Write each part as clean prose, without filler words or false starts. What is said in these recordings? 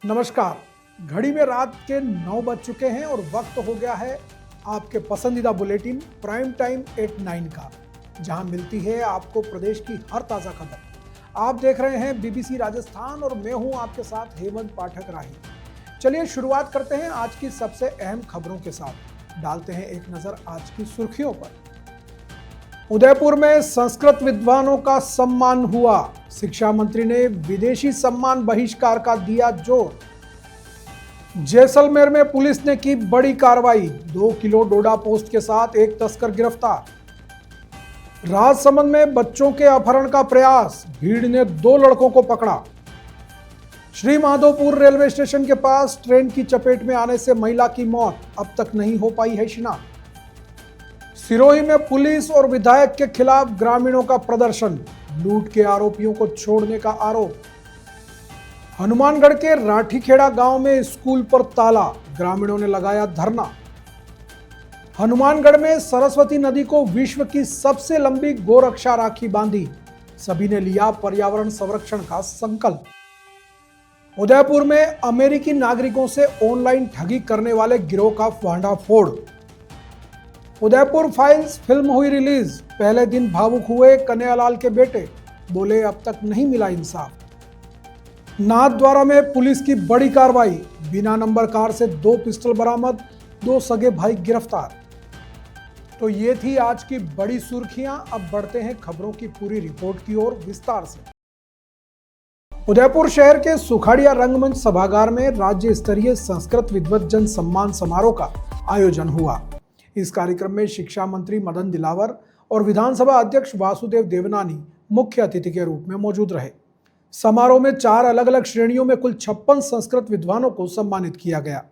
नमस्कार। घड़ी में रात के 9 बज चुके हैं और वक्त हो गया है आपके पसंदीदा बुलेटिन प्राइम टाइम 8-9 का, जहां मिलती है आपको प्रदेश की हर ताजा खबर। आप देख रहे हैं बीबीसी राजस्थान और मैं हूं आपके साथ हेमंत पाठक राही। चलिए शुरुआत करते हैं आज की सबसे अहम खबरों के साथ। डालते हैं एक नजर आज की सुर्खियों पर। उदयपुर में संस्कृत विद्वानों का सम्मान हुआ। शिक्षा मंत्री ने विदेशी सम्मान बहिष्कार का दिया जोर। जैसलमेर में पुलिस ने की बड़ी कार्रवाई, 2 किलो डोडा पोस्ट के साथ एक तस्कर गिरफ्तार। राजसमंद में बच्चों के अपहरण का प्रयास, भीड़ ने 2 लड़कों को पकड़ा। श्री माधोपुर रेलवे स्टेशन के पास ट्रेन की चपेट में आने से महिला की मौत, अब तक नहीं हो पाई है शिनाख्त। सिरोही में पुलिस और विधायक के खिलाफ ग्रामीणों का प्रदर्शन, लूट के आरोपियों को छोड़ने का आरोप। हनुमानगढ़ के राठीखेड़ा गांव में स्कूल पर ताला, ग्रामीणों ने लगाया धरना। हनुमानगढ़ में सरस्वती नदी को विश्व की सबसे लंबी गोरक्षा राखी बांधी, सभी ने लिया पर्यावरण संरक्षण का संकल्प। उदयपुर में अमेरिकी नागरिकों से ऑनलाइन ठगी करने वाले गिरोह का भंडाफोड़। उदयपुर फाइल्स फिल्म हुई रिलीज, पहले दिन भावुक हुए कन्हैयालाल के बेटे, बोले अब तक नहीं मिला इंसाफ। नाथद्वारा में पुलिस की बड़ी कार्रवाई, बिना नंबर कार से 2 पिस्टल बरामद, 2 सगे भाई गिरफ्तार। तो ये थी आज की बड़ी सुर्खियां। अब बढ़ते हैं खबरों की पूरी रिपोर्ट की ओर विस्तार से। उदयपुर शहर के सुखाड़िया रंगमंच सभागार में राज्य स्तरीय संस्कृत विद्वत जन सम्मान समारोह का आयोजन हुआ। इस कार्यक्रम में शिक्षा मंत्री मदन दिलावर और विधानसभा अध्यक्ष वासुदेव देवनानी मुख्य अतिथि के रूप में मौजूद रहे। समारोह में 4 अलग अलग श्रेणियों में कुल 56 संस्कृत विद्वानों को सम्मानित किया गया।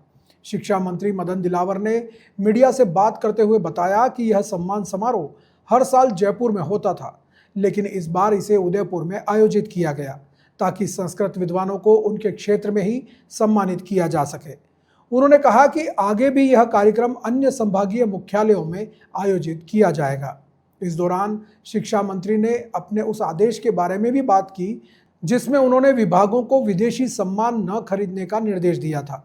शिक्षा मंत्री मदन दिलावर ने मीडिया से बात करते हुए बताया कि यह सम्मान समारोह हर साल जयपुर में होता था, लेकिन इस बार इसे उदयपुर में आयोजित किया गया ताकि संस्कृत विद्वानों को उनके क्षेत्र में ही सम्मानित किया जा सके। उन्होंने कहा कि आगे भी यह कार्यक्रम अन्य संभागीय मुख्यालयों में आयोजित किया जाएगा। इस दौरान शिक्षा मंत्री ने अपने उस आदेश के बारे में भी बात की जिसमें उन्होंने विभागों को विदेशी सम्मान न खरीदने का निर्देश दिया था।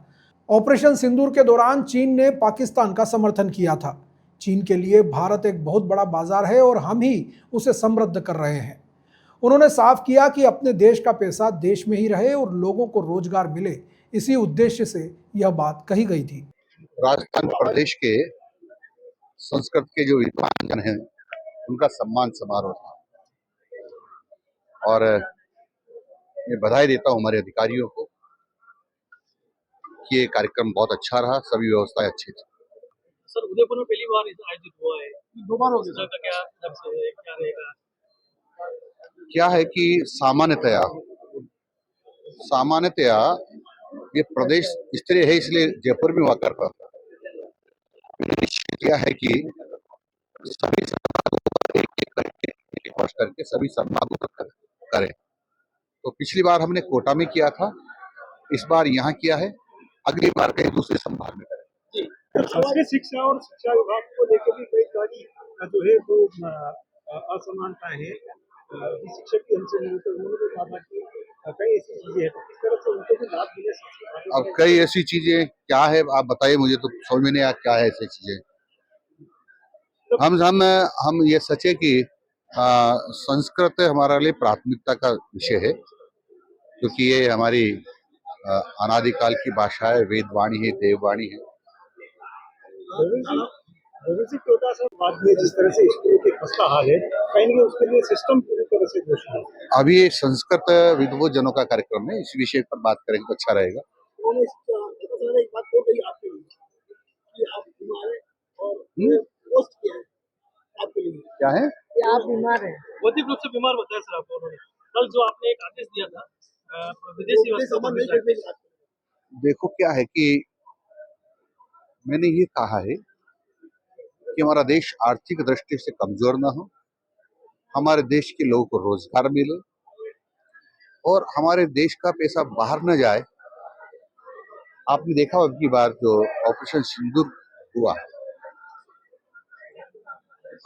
ऑपरेशन सिंदूर के दौरान चीन ने पाकिस्तान का समर्थन किया था। चीन के लिए भारत एक बहुत बड़ा बाजार है और हम ही उसे समृद्ध कर रहे हैं। उन्होंने साफ किया कि अपने देश का पैसा देश में ही रहे और लोगों को रोजगार मिले, इसी उद्देश्य से यह बात कही गई थी। राजस्थान प्रदेश के संस्कृत के जो विद्वान जन हैं उनका सम्मान समारोह था और मैं बधाई देता हूं हमारे अधिकारियों को कि ये कार्यक्रम बहुत अच्छा रहा, सभी व्यवस्थाएं अच्छी थी। सर, उदयपुर में पहली बार आयोजित हुआ है, 2 बार हो गया। क्या रहेगा? क्या है कि सामान्यतया ये प्रदेश स्तरीय है, इसलिए जयपुर में हुआ करता था। क्या है कि सभी एक करके सभी संभागों का करें। तो पिछली बार हमने कोटा में किया था, इस बार यहाँ किया है, अगली बार कहीं दूसरे संभाग में करें। संस्कृत शिक्षा और शिक्षा विभाग को लेकर भी कई सारी जो है वो असमानता है। शिक्षक की हमसे मिले तो उन्होंने भी कहा कि कई ऐसी चीजें हैं, तो किस तरह से उनको भी लाभ मिले। अब कई ऐसी चीजें क्या है, आप बताइए, मुझे तो समझ में नहीं आया क्या है ऐसी चीजें। हम ये सच है कि संस्कृत हमारे लिए प्राथमिकता का विषय है, क्योंकि ये हमारी अनादिकाल की भाषा है, वेदवाणी है, देववाणी है। जिस तरह से स्कूल के खस्ता हाल है, कहीं उसके लिए सिस्टम पूरी तरह से दोषी है। अभी ये संस्कृत विद्वत जनों का कार्यक्रम है, इस विषय पर बात करेंगे तो अच्छा रहेगा। एक बात हो गई आपके लिए कि आप बीमार हैं और पोस्ट किया है आपके लिए। क्या है कि आप बीमार हैं, भौतिक रूप से बीमार बताया सर आपको उन्होंने। कल जो आपने एक आदेश दिया था विदेशी वस्तुओं को भेजने का। देखो क्या है कि मैंने ये कहा है कि हमारा देश आर्थिक दृष्टि से कमजोर ना हो, हमारे देश के लोगों को रोजगार मिले और हमारे देश का पैसा बाहर न जाए। आपने देखा अब की बार जो ऑपरेशन सिंदूर हुआ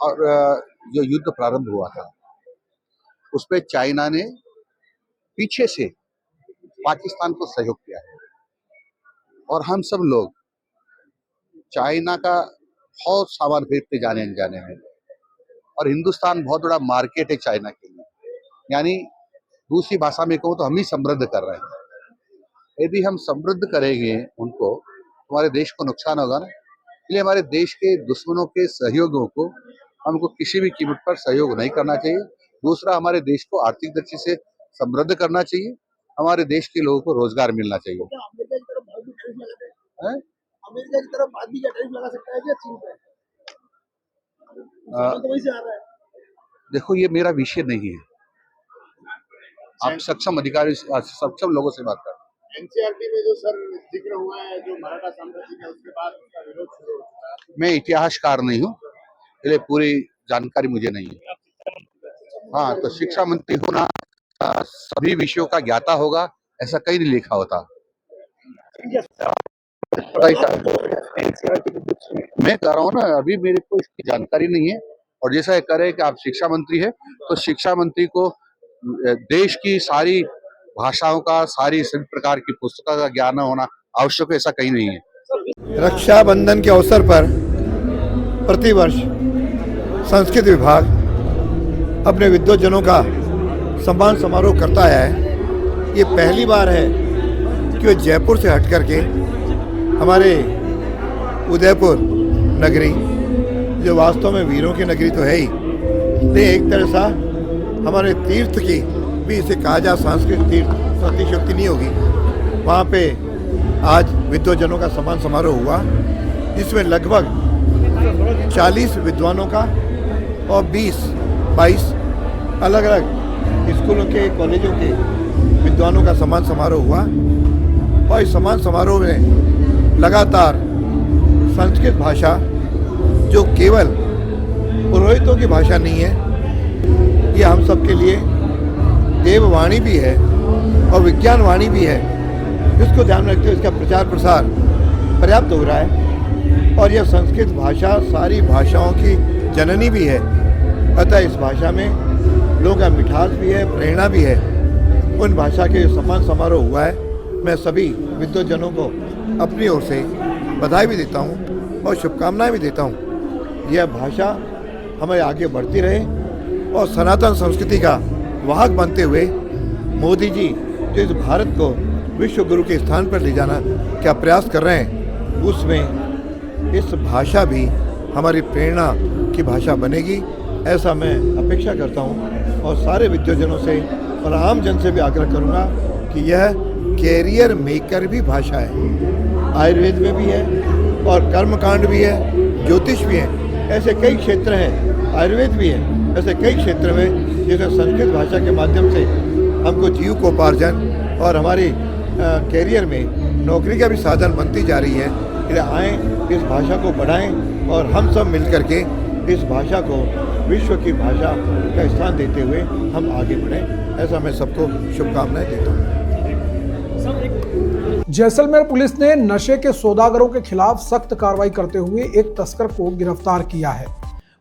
और जो युद्ध प्रारंभ हुआ था, उसपे चाइना ने पीछे से पाकिस्तान को सहयोग किया है। और हम सब लोग चाइना का बहुत सामान खरीदते जाने अनजाने में, और हिंदुस्तान बहुत बड़ा मार्केट है चाइना के लिए। यानी दूसरी भाषा में कहूँ तो हम ही समृद्ध कर रहे हैं। यदि हम समृद्ध करेंगे उनको, हमारे देश को नुकसान होगा ना। इसलिए हमारे देश के दुश्मनों के सहयोगियों को हमको किसी भी कीमत पर सहयोग नहीं करना चाहिए। दूसरा, हमारे देश को आर्थिक दृष्टि से समृद्ध करना चाहिए। हमारे देश के लोगों को रोजगार मिलना चाहिए। क्या अमेरिका की तरफ भारत भी टैरिफ लगा सकता है? हैं? अमेरिका की तरफ भारत भी क्या टैरिफ लगा सकता है क्या चीन पे? सामान तो वहीं से आ रहा है। देखो, ये मेरा विषय नहीं है। आप सक्षम अधिकारी, सक्षम लोगों से बात करें। एनसीईआरटी में जो सर जिक्र हुआ है, जो मराठा साम्राज्य का, उसके बाद उसका विरोध शुरू हो चुका है। मैं इतिहासकार नहीं हूँ, इसलिए पूरी जानकारी मुझे नहीं है। हाँ, तो शिक्षा मंत्री होना सभी विषयों का ज्ञाता होगा, ऐसा कहीं नहीं लिखा होता। मैं कह रहा हूँ ना, अभी मेरे को इसकी जानकारी नहीं है। और जैसा कह रहे हैं कि आप शिक्षा मंत्री है, तो शिक्षा मंत्री को देश की सारी भाषाओं का, सारी सभी प्रकार की पुस्तकों का ज्ञान होना आवश्यक है, ऐसा कहीं नहीं है। रक्षाबंधन के अवसर पर प्रतिवर्ष संस्कृत विभाग अपने विद्वज्जनों का सम्मान समारोह करता है। ये पहली बार है कि वो जयपुर से हट करके हमारे उदयपुर नगरी, जो वास्तव में वीरों की नगरी तो है ही, लेकिन एक तरह सा हमारे तीर्थ की भी इसे कहा जा, सांस्कृतिक तीर्थ अतिशयोक्ति नहीं होगी, वहाँ पे आज विद्वज्जनों का सम्मान समारोह हुआ, जिसमें लगभग 40 विद्वानों का और 20-22 अलग अलग स्कूलों के, कॉलेजों के विद्वानों का सम्मान समारोह हुआ। और इस सम्मान समारोह में लगातार संस्कृत भाषा, जो केवल पुरोहितों की भाषा नहीं है, ये हम सब के लिए देववाणी भी है और विज्ञान वाणी भी है, जिसको ध्यान में रखते हुए इसका प्रचार प्रसार पर्याप्त हो रहा है। और यह संस्कृत भाषा सारी भाषाओं की जननी भी है, अतः इस भाषा में लोगों का मिठास भी है, प्रेरणा भी है। उन भाषा के जो सम्मान समारोह हुआ है, मैं सभी विद्वज्जनों को अपनी ओर से बधाई भी देता हूँ और शुभकामनाएं भी देता हूँ। यह भाषा हमें आगे बढ़ती रहे और सनातन संस्कृति का वाहक बनते हुए मोदी जी जो इस भारत को विश्व गुरु के स्थान पर ले जाना क्या प्रयास कर रहे हैं, उसमें इस भाषा भी हमारी प्रेरणा की भाषा बनेगी, ऐसा मैं अपेक्षा करता हूँ। और सारे विद्वज्जनों से और आम जन से भी आग्रह करूँगा कि यह कैरियर मेकर भी भाषा है। आयुर्वेद में भी है और कर्मकांड भी है, ज्योतिष भी है, ऐसे कई क्षेत्र हैं, आयुर्वेद भी है, ऐसे कई क्षेत्र में जिसमें संस्कृत भाषा के माध्यम से हमको जीविकोपार्जन और हमारे कैरियर में नौकरी का भी साधन बनती जा रही है। इसलिए आएँ, इस भाषा को बढ़ाएं और हम सब मिल करके इस भाषा को विश्व की भाषा का स्थान देते हुए हम आगे बढ़ें, ऐसा मैं सबको शुभकामनाएं देता हूँ। जैसलमेर पुलिस ने नशे के सौदागरों के खिलाफ सख्त कार्रवाई करते हुए एक तस्कर को गिरफ्तार किया है।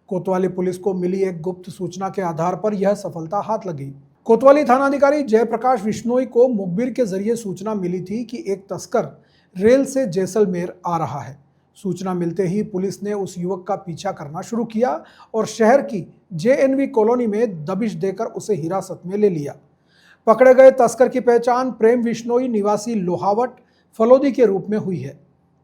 कोतवाली पुलिस को मिली एक गुप्त सूचना के आधार पर यह सफलता हाथ लगी। कोतवाली थानाधिकारी जयप्रकाश विश्नोई को मुखबिर के जरिए सूचना मिली थी कि एक तस्कर रेल से जैसलमेर आ रहा है। सूचना मिलते ही पुलिस ने उस युवक का पीछा करना शुरू किया और शहर की JNV कॉलोनी में दबिश देकर उसे हिरासत में ले लिया। पकड़े गए तस्कर की पहचान प्रेम विश्नोई निवासी लोहावट फलोदी के रूप में हुई है।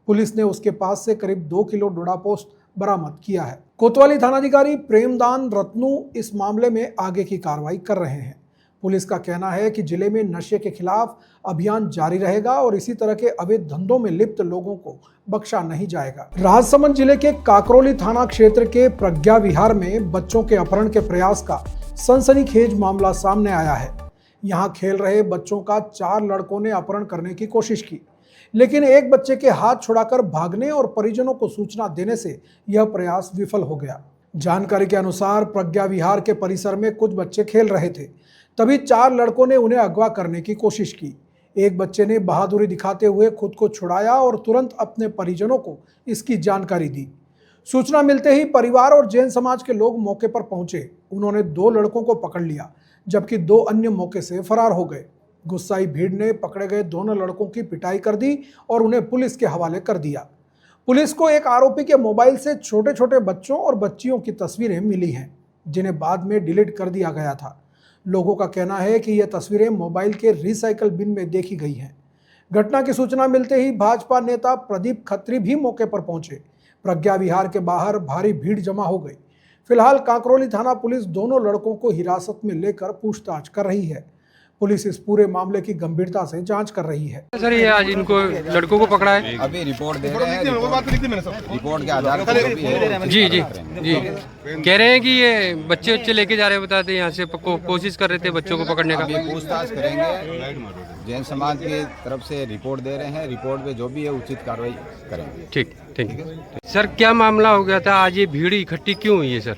पुलिस ने उसके पास से करीब 2 किलो डोडा पोस्ट बरामद किया है। कोतवाली थानाधिकारी प्रेमदान रत्नू इस मामले में आगे की कार्रवाई कर रहे हैं। पुलिस का कहना है कि जिले में नशे के खिलाफ अभियान जारी रहेगा और इसी तरह के अवैध धंधों में लिप्त लोगों को बख्शा नहीं जाएगा। राजसमंद जिले के काकरोली थाना क्षेत्र के प्रज्ञा विहार में बच्चों के अपहरण के प्रयास का सनसनीखेज मामला सामने आया है। यहां खेल रहे बच्चों का 4 लड़कों ने अपहरण करने की कोशिश की, लेकिन एक बच्चे के हाथ छुड़ाकर भागने और परिजनों को सूचना देने से यह प्रयास विफल हो गया। जानकारी के अनुसार प्रज्ञा विहार के परिसर में कुछ बच्चे खेल रहे थे, तभी 4 लड़कों ने उन्हें अगवा करने की कोशिश की। एक बच्चे ने बहादुरी दिखाते हुए खुद को छुड़ाया और तुरंत अपने परिजनों को इसकी जानकारी दी। सूचना मिलते ही परिवार और जैन समाज के लोग मौके पर पहुंचे। उन्होंने 2 लड़कों को पकड़ लिया, जबकि 2 अन्य मौके से फरार हो गए। गुस्साई भीड़ ने पकड़े गए दोनों लड़कों की पिटाई कर दी और उन्हें पुलिस के हवाले कर दिया। पुलिस को एक आरोपी के मोबाइल से छोटे छोटे बच्चों और बच्चियों की तस्वीरें मिली हैं, जिन्हें बाद में डिलीट कर दिया गया था। लोगों का कहना है कि यह तस्वीरें मोबाइल के रिसाइकल बिन में देखी गई हैं। घटना की सूचना मिलते ही भाजपा नेता प्रदीप खत्री भी मौके पर पहुंचे। प्रज्ञा विहार के बाहर भारी भीड़ जमा हो गई। फिलहाल कांकरोली थाना पुलिस दोनों लड़कों को हिरासत में लेकर पूछताछ कर रही है। पुलिस इस पूरे मामले की गंभीरता से जांच कर रही है। सर, ये आज इनको लड़कों को पकड़ा है। अभी रिपोर्ट दे रहे हैं। रिपोर्ट के आधार पर जो भी है जी जी जी कह रहे हैं कि ये बच्चे लेके जा रहे हैं, बताते यहाँ से कोशिश कर रहे थे बच्चों को पकड़ने का। अभी पूछताछ करेंगे। जैन समाज की तरफ से रिपोर्ट दे रहे हैं। रिपोर्ट पे जो भी है उचित कार्रवाई करेंगे। ठीक सर, क्या मामला हो गया था? आज ये भीड़ इकट्ठी क्यों हुई है सर?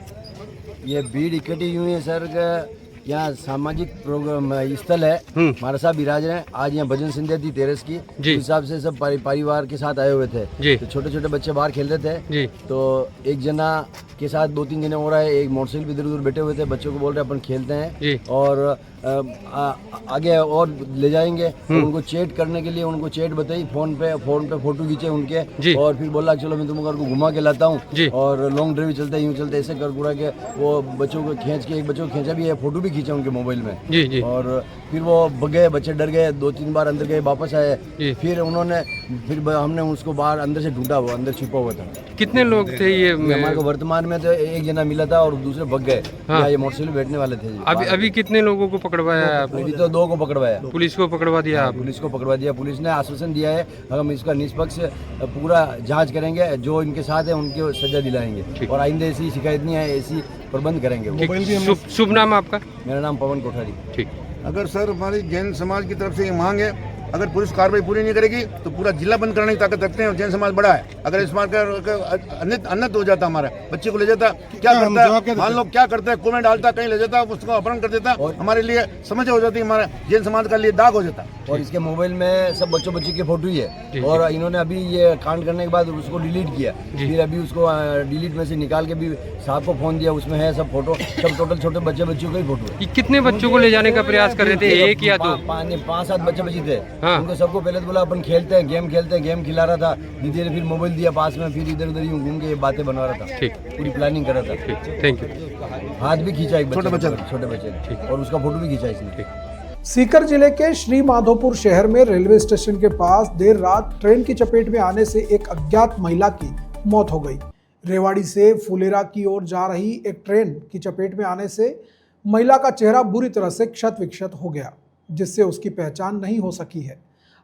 ये भीड़ इकट्ठी हुई है सर, यहाँ सामाजिक प्रोग्राम स्थल है। हमारा साहब विराज रहे हैं। आज यहाँ भजन संध्या थी तेरस की, उस हिसाब से सब परिवार के साथ आए हुए थे। तो छोटे छोटे बच्चे बाहर खेल रहे थे। तो एक जना के साथ 2-3 जने हो रहा है। एक मोटरसाइकिल भी इधर उधर बैठे हुए थे। बच्चों को बोल रहे हैं अपन खेलते हैं और आगे और ले जाएंगे। उनको चैट करने के लिए उनको चैट बताई, फोन पे फोटो खींचे उनके और फिर बोला चलो मैं तुम घर को घुमा के लाता हूँ और लॉन्ग ड्राइव चलता है, यूँ चलता है, ऐसे कर पूरा के वो बच्चों को खींच के, एक बच्चों को खींचा भी है, फोटो भी खींचा उनके मोबाइल में। और फिर वो भग गए, बच्चे डर गए, 2-3 बार अंदर गए, वापस आए। फिर हमने उसको बाहर अंदर से ढूंढा, वो अंदर छिपा हुआ था। कितने लोग थे ये? हमारे को वर्तमान में तो एक जना मिला था और दूसरे भग गए। ये मोटरसाइकिल बैठने वाले थे। अभी कितने लोगों को पकड़वाया आपने? अभी तो 2 को पकड़वाया। पुलिस को पकड़वा दिया? पुलिस को पकड़वा दिया। पुलिस ने आश्वासन दिया है हम इसका निष्पक्ष पूरा जांच करेंगे, जो इनके साथ है उनके सजा दिलाएंगे और आइंदा ऐसी शिकायत नहीं है, ऐसी प्रबंध करेंगे। शुभ नाम आपका? मेरा नाम पवन कोठारी। ठीक। अगर सर हमारी जैन समाज की तरफ से ये मांग है, अगर पुलिस कार्रवाई पूरी नहीं करेगी तो पूरा जिला बंद करने की ताकत रखते हैं। और जैन समाज बड़ा है, अगर इस बार अन्नत हो जाता, हमारे बच्चे को ले जाता, क्या करता है, मान लो क्या करता है, कमेंट डालता, कहीं ले जाता, उसको अपहरण कर देता, हमारे लिए समस्या हो जाती, हमारे जैन समाज का लिए दाग हो जाता। और इसके मोबाइल में सब बच्चों बच्ची की फोटो ही है और इन्होंने अभी ये कांड करने के बाद उसको डिलीट किया। फिर अभी उसको डिलीट में से निकाल के भी साहब को फोन दिया, उसमें है सब फोटो, सब टोटल छोटे बच्चे बच्चियों का ही फोटो है। कितने बच्चों को ले जाने का प्रयास कर रहे थे? 1 या 2? 5-7 बच्चे बच्ची थे। उनको सबको पहले तो बोला अपन खेलते हैं, गेम खेलते हैं, गेम खिला रहा था। दीदी ने फिर मोबाइल दिया पास में, फिर इधर उधर घूम के बातें बना रहा था। ठीक, पूरी प्लानिंग कर रहा था। Thank you. हाथ भी खींचा एक छोटे बच्चे और उसका फोटो भी खींचा इसने। सीकर जिले के श्री माधोपुर शहर में रेलवे स्टेशन के पास देर रात ट्रेन की चपेट में आने से एक अज्ञात महिला की मौत हो गई। रेवाड़ी से फुलेरा की ओर जा रही एक ट्रेन की चपेट में आने से महिला का चेहरा बुरी तरह से क्षत विक्षत हो गया, जिससे उसकी पहचान नहीं हो सकी है।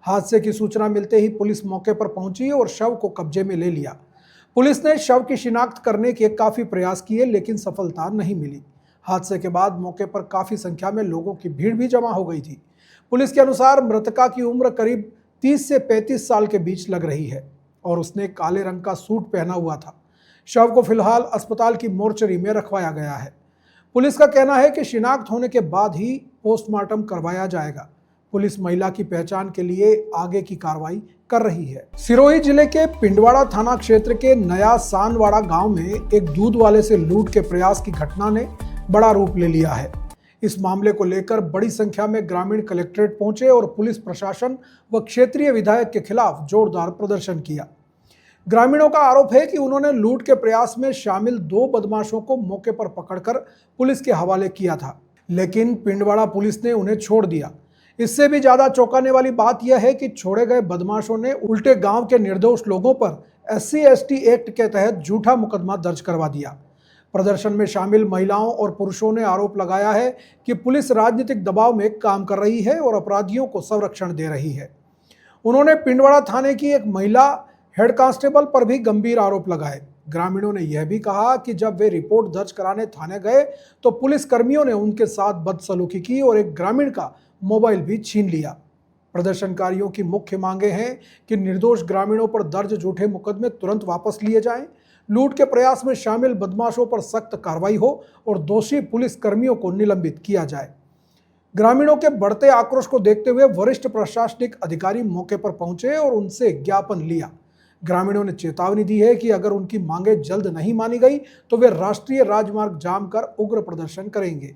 हादसे की सूचना मिलते ही पुलिस मौके पर पहुंची और शव को कब्जे में ले लिया। पुलिस ने शव की शिनाख्त करने के काफी प्रयास किए, लेकिन सफलता नहीं मिली। हादसे के बाद मौके पर काफी संख्या में लोगों की भीड़ भी जमा हो गई थी। पुलिस के अनुसार मृतका की उम्र करीब 30 से 35 साल के बीच लग रही है और उसने काले रंग का सूट पहना हुआ था। शव को फिलहाल अस्पताल की मोर्चरी में रखवाया गया है। पुलिस का कहना है कि शिनाख्त होने के बाद ही पोस्टमार्टम करवाया जाएगा। पुलिस महिला की पहचान के लिए आगे की कार्रवाई कर रही है। सिरोही जिले के पिंडवाड़ा थाना क्षेत्र के नया सानवाड़ा गांव में एक दूध वाले से लूट के प्रयास की घटना ने बड़ा रूप ले लिया है। इस मामले को लेकर बड़ी संख्या में ग्रामीण कलेक्ट्रेट पहुंचे और पुलिस प्रशासन व क्षेत्रीय विधायक के खिलाफ जोरदार प्रदर्शन किया। ग्रामीणों का आरोप है कि उन्होंने लूट के प्रयास में शामिल 2 बदमाशों को मौके पर पकड़कर पुलिस के हवाले किया था, लेकिन पिंडवाड़ा पुलिस ने उन्हें छोड़ दिया। इससे भी ज्यादा चौंकाने वाली बात यह है कि छोड़े गए बदमाशों ने उल्टे गांव के निर्दोष लोगों पर SC/ST एक्ट के तहत झूठा मुकदमा दर्ज करवा दिया। प्रदर्शन में शामिल महिलाओं और पुरुषों ने आरोप लगाया है कि पुलिस राजनीतिक दबाव में काम कर रही है और अपराधियों को संरक्षण दे रही है। उन्होंने पिंडवाड़ा थाने की एक महिला हेड कांस्टेबल पर भी गंभीर आरोप लगाए। ग्रामीणों ने यह भी कहा कि जब वे रिपोर्ट दर्ज कराने थाने गए तो पुलिस कर्मियों ने उनके साथ बदसलूकी की और एक ग्रामीण का मोबाइल भी छीन लिया। प्रदर्शनकारियों की मुख्य मांगे हैं कि निर्दोष ग्रामीणों पर दर्ज झूठे मुकदमे तुरंत वापस लिए जाएं, लूट के प्रयास में शामिल बदमाशों पर सख्त कार्रवाई हो और दोषी पुलिस कर्मियों को निलंबित किया जाए। ग्रामीणों के बढ़ते आक्रोश को देखते हुए वरिष्ठ प्रशासनिक अधिकारी मौके पर पहुंचे और उनसे ज्ञापन लिया। ग्रामीणों ने चेतावनी दी है कि अगर उनकी मांगे जल्द नहीं मानी गई तो वे राष्ट्रीय राजमार्ग जाम कर उग्र प्रदर्शन करेंगे।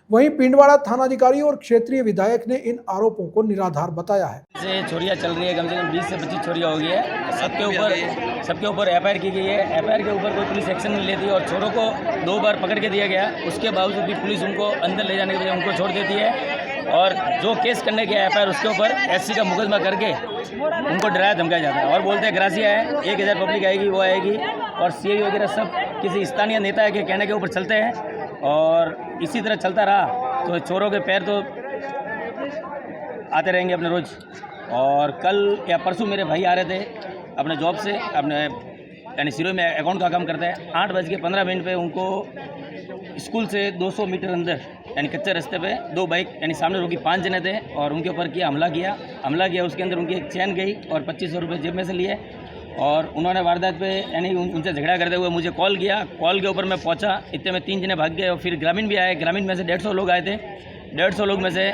वहीं पिंडवाड़ा थानाधिकारी और क्षेत्रीय विधायक ने इन आरोपों को निराधार बताया है। से चोरियां चल रही है, कम से कम 20 से 25 चोरियां हो गई है। सबके ऊपर एफआईआर की गई है। एफआईआर के ऊपर कोई पुलिस एक्शन नहीं लेती और चोरों को 2 बार पकड़ के दिया गया। उसके बावजूद भी पुलिस उनको अंदर ले जाने के लिए उनको छोड़ देती है और जो केस करने के एफआईआर उसके ऊपर एससी का मुकदमा करके उनको डराया धमकाया जाता है और बोलते हैं ग्रासिया है, 1000 पब्लिक आएगी, वो आएगी और सीआई वगैरह सब किसी स्थानीय नेता के कहने के ऊपर चलते हैं और इसी तरह चलता रहा तो चोरों के पैर तो आते रहेंगे अपने रोज। और कल या परसों मेरे भाई आ रहे थे अपने जॉब से, अपने यानी सिरोही में अकाउंट का काम करते हैं। 8:15 पे उनको स्कूल से 200 मीटर अंदर यानी कच्चे रास्ते पे 2 बाइक यानी सामने रोकी, 5 जने थे और उनके ऊपर हमला किया। उसके अंदर उनकी एक चैन गई और 2500 रुपये जेब में से लिए और उन्होंने वारदात पे यानी उनसे झगड़ा करते हुए मुझे कॉल किया। कॉल के ऊपर मैं पहुंचा, इतने में 3 जने भाग गए और फिर ग्रामीण भी आए। ग्रामीण में से 150 लोग आए थे। 150 लोग में से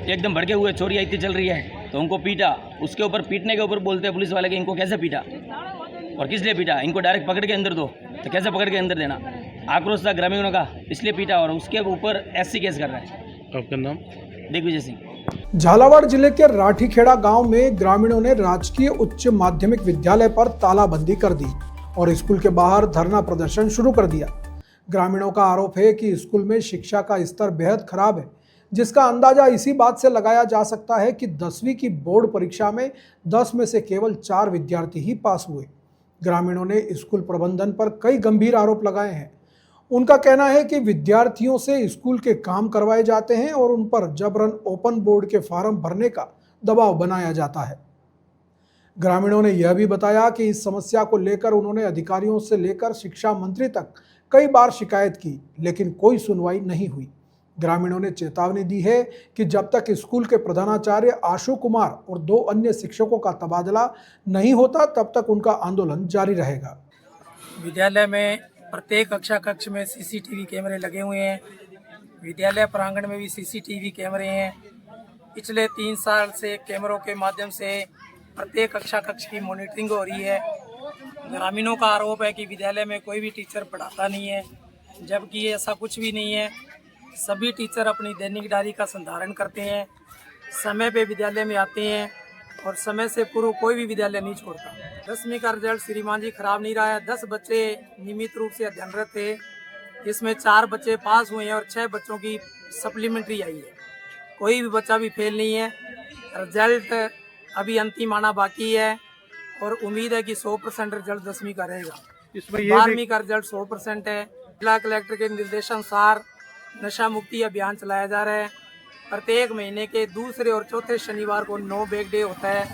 एकदम भड़के हुए, चोरियाँ इतनी चल रही है तो उनको पीटा। उसके ऊपर पीटने के ऊपर बोलते हैं पुलिस वाले कि इनको कैसे पीटा और किस लिए पीटा, इनको डायरेक्ट पकड़ के अंदर दो, तो कैसे पकड़ के अंदर देना। आक्रोश था ग्रामीणों का, इसलिए पीटा और उसके ऊपर एससी केस कर रहा है। आपका नाम? दिग्विजय सिंह। झालावाड़ जिले के राठीखेड़ा गांव में ग्रामीणों ने राजकीय उच्च माध्यमिक विद्यालय पर तालाबंदी कर दी और स्कूल के बाहर धरना प्रदर्शन शुरू कर दिया। ग्रामीणों का आरोप है कि स्कूल में शिक्षा का स्तर बेहद खराब है, जिसका अंदाजा इसी बात से लगाया जा सकता है कि 10वीं की बोर्ड परीक्षा में 10 में से केवल 4 विद्यार्थी ही पास हुए। ग्रामीणों ने स्कूल प्रबंधन पर कई गंभीर आरोप लगाए हैं। उनका कहना है कि विद्यार्थियों से स्कूल के काम करवाए जाते हैं और उन पर जबरन ओपन बोर्ड के फॉर्म भरने का दबाव बनाया जाता है। ग्रामीणों ने यह भी बताया कि इस समस्या को लेकर उन्होंने अधिकारियों से लेकर शिक्षा मंत्री तक कई बार शिकायत की, लेकिन कोई सुनवाई नहीं हुई। ग्रामीणों ने चेतावनी दी है कि जब तक स्कूल के प्रधानाचार्य आशु कुमार और 2 अन्य शिक्षकों का तबादला नहीं होता तब तक उनका आंदोलन जारी रहेगा। विद्यालय में प्रत्येक कक्षा कक्ष में सीसीटीवी कैमरे लगे हुए हैं। विद्यालय प्रांगण में भी सीसीटीवी कैमरे हैं। पिछले 3 साल से कैमरों के माध्यम से प्रत्येक कक्षा कक्ष की मॉनिटरिंग हो रही है। ग्रामीणों का आरोप है कि विद्यालय में कोई भी टीचर पढ़ाता नहीं है, जबकि ऐसा कुछ भी नहीं है। सभी टीचर अपनी दैनिक डायरी का संधारण करते हैं, समय पे विद्यालय में आते हैं और समय से पूर्व कोई भी विद्यालय नहीं छोड़ता। 10वीं का रिजल्ट श्रीमान जी खराब नहीं रहा है। 10 बच्चे नियमित रूप से अध्ययनरत थे, इसमें 4 बच्चे पास हुए हैं और 6 बच्चों की सप्लीमेंट्री आई है। कोई भी बच्चा भी फेल नहीं है। रिजल्ट अभी अंतिम आना बाकी है और उम्मीद है कि 100% रिजल्ट 10वीं का रहेगा। 12वीं का रिजल्ट 100% है। जिला कलेक्टर के निर्देशानुसार नशा मुक्ति अभियान चलाया जा रहा है। प्रत्येक महीने के दूसरे और चौथे शनिवार को नो बैग डे होता है।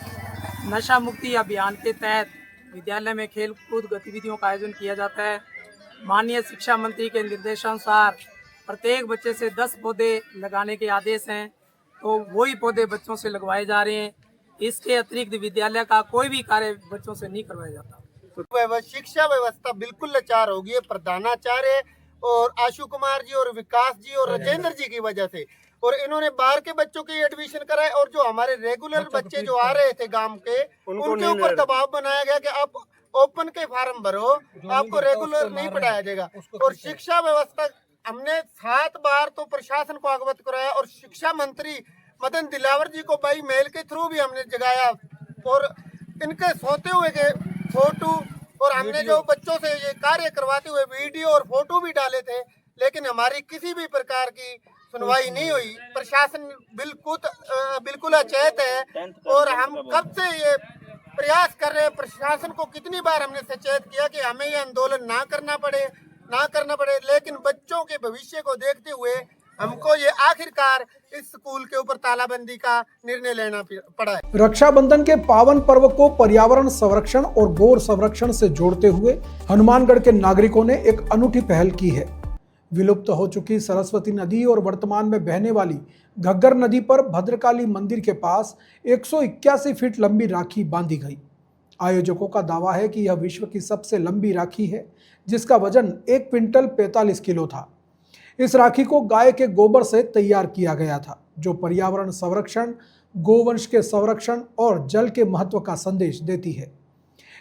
नशा मुक्ति अभियान के तहत विद्यालय में खेल कूद गतिविधियों का आयोजन किया जाता है। माननीय शिक्षा मंत्री के निर्देशानुसार प्रत्येक बच्चे से 10 पौधे लगाने के आदेश हैं, तो वही पौधे बच्चों से लगवाए जा रहे हैं। इसके अतिरिक्त विद्यालय का कोई भी कार्य बच्चों से नहीं करवाया जाता। शिक्षा व्यवस्था बिल्कुल लाचार हो गई है। प्रधानाचार्य और आशु कुमार जी और विकास जी और राजेंद्र जी की वजह से, और इन्होंने बाहर के बच्चों के एडमिशन कराए और जो हमारे रेगुलर बच्चे जो आ रहे थे गांव के, उनके ऊपर दबाव बनाया गया कि आप ओपन के फार्म भरो, आपको रेगुलर नहीं पढ़ाया जाएगा। और शिक्षा व्यवस्था हमने 7 बार तो प्रशासन को अवगत कराया और शिक्षा मंत्री मदन दिलावर जी को बाई मेल के थ्रू भी हमने जगाया और इनके सोते हुए के फोटो और हमने जो बच्चों से ये कार्य करवाते हुए वीडियो और फोटो भी डाले थे, लेकिन हमारी किसी भी प्रकार की सुनवाई नहीं हुई। प्रशासन बिल्कुल अचेत है और हम कब से ये प्रयास कर रहे हैं। प्रशासन को कितनी बार हमने सचेत किया कि हमें ये आंदोलन ना करना पड़े, लेकिन बच्चों के भविष्य को देखते हुए हमको ये आखिरकार इस स्कूल के ऊपर तालाबंदी का निर्णय लेना पड़ा है। रक्षाबंधन के पावन पर्व को पर्यावरण संरक्षण और गौ संरक्षण से जोड़ते हुए हनुमानगढ़ के नागरिकों ने एक अनूठी पहल की है। विलुप्त हो चुकी सरस्वती नदी और वर्तमान में बहने वाली घग्गर नदी पर भद्रकाली मंदिर के पास 181 फीट लंबी राखी बांधी गई। आयोजकों का दावा है कि यह विश्व की सबसे लंबी राखी है, जिसका वजन 1 क्विंटल 45 किलो था। इस राखी को गाय के गोबर से तैयार किया गया था, जो पर्यावरण संरक्षण, गोवंश के संरक्षण और जल के महत्व का संदेश देती है।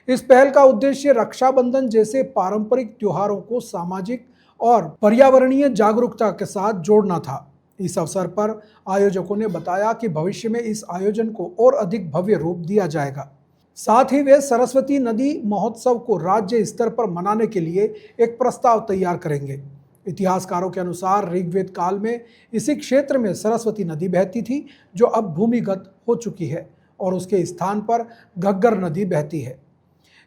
इस पहल का उद्देश्य रक्षाबंधन जैसे पारंपरिक त्योहारों को सामाजिक और पर्यावरणीय जागरूकता के साथ जोड़ना था। इस अवसर पर आयोजकों ने बताया कि भविष्य में इस आयोजन को और अधिक भव्य रूप दिया जाएगा। साथ ही वे सरस्वती नदी महोत्सव को राज्य स्तर पर मनाने के लिए एक प्रस्ताव तैयार करेंगे। इतिहासकारों के अनुसार ऋग्वेद काल में इसी क्षेत्र में सरस्वती नदी बहती थी, जो अब भूमिगत हो चुकी है और उसके स्थान पर घग्गर नदी बहती है।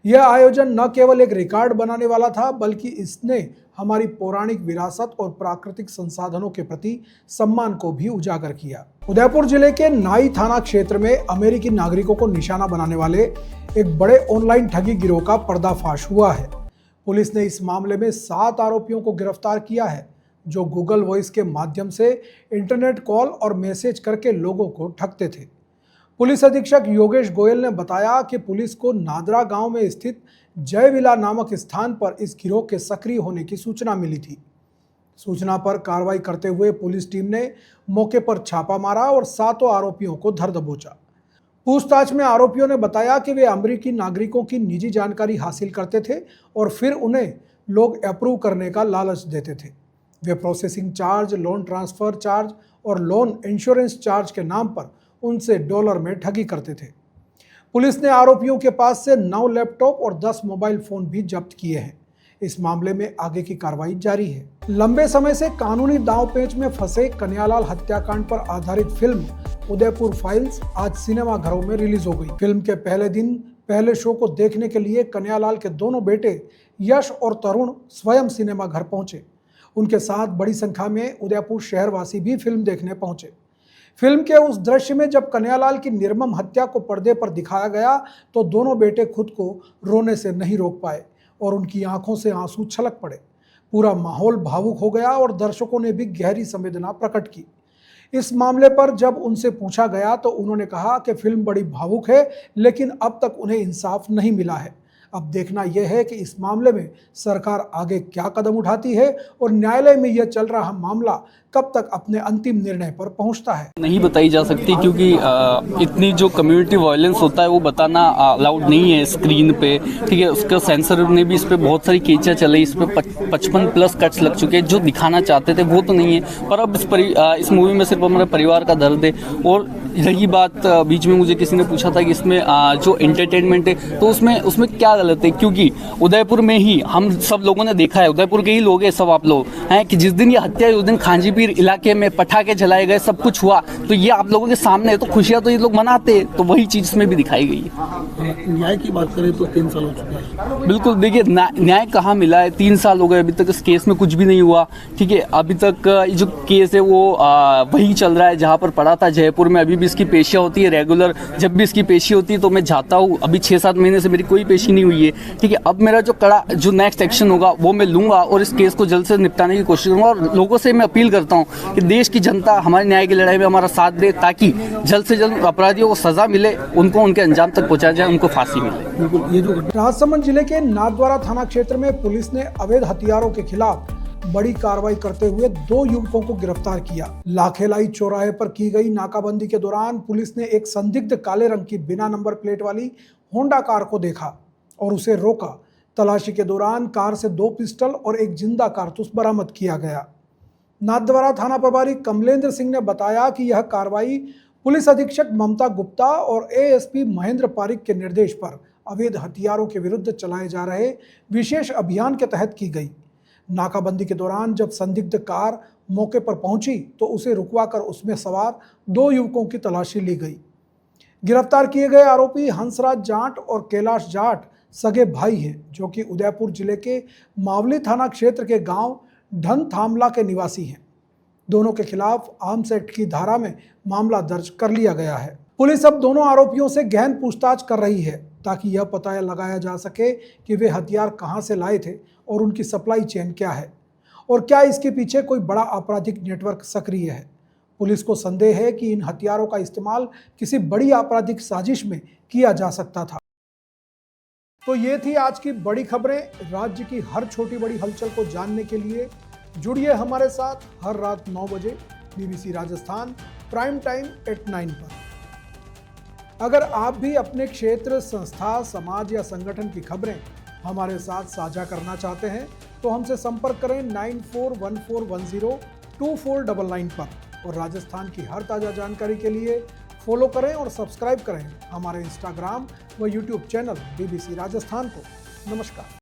यह आयोजन न केवल एक रिकॉर्ड बनाने वाला था, बल्कि इसने हमारी पौराणिक विरासत और प्राकृतिक संसाधनों के प्रति सम्मान को भी उजागर किया। उदयपुर जिले के नाई थाना क्षेत्र में अमेरिकी नागरिकों को निशाना बनाने वाले एक बड़े ऑनलाइन ठगी गिरोह का पर्दाफाश हुआ है। पुलिस ने इस मामले में 7 आरोपियों को गिरफ्तार किया है, जो गूगल वॉइस के माध्यम से इंटरनेट कॉल और मैसेज करके लोगों को ठगते थे। पुलिस अधीक्षक योगेश गोयल ने बताया कि पुलिस को नादरा गांव में स्थित जयविला नामक स्थान पर इस गिरोह के सक्रिय होने की सूचना मिली थी। सूचना पर कार्रवाई करते हुए पुलिस टीम ने मौके पर छापा मारा और 7 आरोपियों को धर दबोचा। पूछताछ में आरोपियों ने बताया कि वे अमेरिकी नागरिकों की निजी जानकारी हासिल करते थे और फिर उन्हें लोग अप्रूव करने का लालच देते थे। वे processing charge, loan transfer charge और लोन इंश्योरेंस चार्ज के नाम पर उनसे डॉलर में ठगी करते थे। पुलिस ने आरोपियों के पास से 9 लैपटॉप और 10 मोबाइल फोन भी जब्त किए हैं। इस मामले में आगे की कार्रवाई जारी है। लंबे समय से कानूनी दांवपेच में फंसे कन्हैयालाल हत्याकांड पर आधारित फिल्म उदयपुर फाइल्स आज सिनेमाघरों में रिलीज हो गई। फिल्म के पहले दिन पहले शो को देखने के लिए कन्हैयालाल के दोनों बेटे यश और तरुण स्वयं सिनेमाघर पहुंचे। उनके साथ बड़ी संख्या में उदयपुर शहरवासी भी फिल्म देखने पहुंचे। फिल्म के उस दृश्य में जब कन्हैयालाल की निर्मम हत्या को पर्दे पर दिखाया गया तो दोनों बेटे खुद को रोने से नहीं रोक पाए और उनकी आंखों से आंसू छलक पड़े। पूरा माहौल भावुक हो गया और दर्शकों ने भी गहरी संवेदना प्रकट की। इस मामले पर जब उनसे पूछा गया तो उन्होंने कहा कि फिल्म बड़ी भावुक है, लेकिन अब तक उन्हें इंसाफ नहीं मिला है। अब देखना यह है कि इस मामले में सरकार आगे क्या कदम उठाती है और न्यायालय में यह चल रहा मामला कब तक अपने अंतिम निर्णय पर पहुंचता है। नहीं बताई जा सकती, क्योंकि इतनी जो कम्युनिटी वायलेंस होता है वो बताना अलाउड नहीं है स्क्रीन पे, ठीक है। उसका सेंसर ने भी इस पे बहुत सारी केचियाँ चलाई, इस पे 55+ कट्स लग चुके हैं। जो दिखाना चाहते थे वो तो नहीं है, पर अब इस मूवी में सिर्फ हमारे परिवार का दर्द है। और रही बात, बीच में मुझे किसी ने पूछा था कि इसमें जो एंटरटेनमेंट है तो उसमें क्या गलत है, क्योंकि उदयपुर में ही हम सब लोगों ने देखा है, उदयपुर के ही लोग हैं सब आप लोग हैं, कि जिस दिन ये हत्या हुई उस दिन खांजीपीर इलाके में पटाखे जलाए गए, सब कुछ हुआ, तो ये आप लोगों के सामने है, तो खुशियां तो ये लोग मनाते, तो वही चीज इसमें भी दिखाई गई है। न्याय की बात करें तो 3 साल हो चुका है। बिल्कुल, देखिए न्याय कहाँ मिला है, 3 साल हो गए, अभी तक इस केस में कुछ भी नहीं हुआ, ठीक है। अभी तक जो केस है वो वही चल रहा है जहाँ पर पड़ा था जयपुर में। अभी भी इसकी पेशियाँ होती है रेगुलर, जब भी इसकी पेशी होती है तो मैं जाता हूँ। अभी 6-7 महीने से मेरी कोई पेशी नहीं हुई है, ठीक है। अब मेरा जो नेक्स्ट एक्शन होगा वो मैं लूंगा और इस केस को जल्द से निपटाने की कोशिश करूंगा। और लोगों से मैं अपील करता हूं कि देश की जनता हमारे न्याय की लड़ाई में हमारा साथ दे, ताकि जल्द से जल्द अपराधियों को सजा मिले, उनको उनके अंजाम तक पहुंचाया जाए, उनको फांसी मिले। राजसमंद जिले के नाथद्वारा थाना क्षेत्र में पुलिस ने अवैध हथियारों के खिलाफ बड़ी कार्रवाई करते हुए 2 युवकों को गिरफ्तार किया। लाखेलाई चौराहे पर की गई नाकाबंदी के दौरान पुलिस ने एक संदिग्ध काले रंग की बिना नंबर प्लेट वाली होंडा कार को देखा और उसे रोका। तलाशी के दौरान कार से 2 पिस्टल और एक जिंदा कारतूस बरामद किया गया। नाथद्वारा थाना प्रभारी कमलेंद्र सिंह ने बताया कि यह कार्रवाई पुलिस अधीक्षक ममता गुप्ता और एएसपी महेंद्र पारिक के निर्देश पर अवैध हथियारों के विरुद्ध चलाए जा रहे विशेष अभियान के तहत की गई। नाकाबंदी के दौरान जब संदिग्ध कार मौके पर पहुंची तो उसे रुकवाकर उसमें सवार 2 युवकों की तलाशी ली गई। गिरफ्तार किए गए आरोपी हंसराज जाट और कैलाश जाट सगे भाई हैं, जो कि उदयपुर जिले के मावली थाना क्षेत्र के गांव ढन थामला के निवासी हैं। दोनों के खिलाफ आर्म्स एक्ट की धारा में मामला दर्ज कर लिया गया है। पुलिस अब दोनों आरोपियों से गहन पूछताछ कर रही है ताकि यह पता लगाया जा सके कि वे हथियार कहां से लाए थे और उनकी सप्लाई चेन क्या है और क्या इसके पीछे कोई बड़ा आपराधिक नेटवर्क सक्रिय है। पुलिस को संदेह है कि इन हथियारों का इस्तेमाल किसी बड़ी आपराधिक साजिश में किया जा सकता था। तो ये थी आज की बड़ी खबरें। राज्य की हर छोटी बड़ी हलचल को जानने के लिए जुड़िए हमारे साथ हर रात 9 बजे BBC राजस्थान प्राइम टाइम @9 पर। अगर आप भी अपने क्षेत्र, संस्था, समाज या संगठन की खबरें हमारे साथ साझा करना चाहते हैं तो हमसे संपर्क करें 9414102499 पर और राजस्थान की हर ताज़ा जानकारी के लिए फॉलो करें और सब्सक्राइब करें हमारे इंस्टाग्राम व यूट्यूब चैनल BBC राजस्थान को। नमस्कार।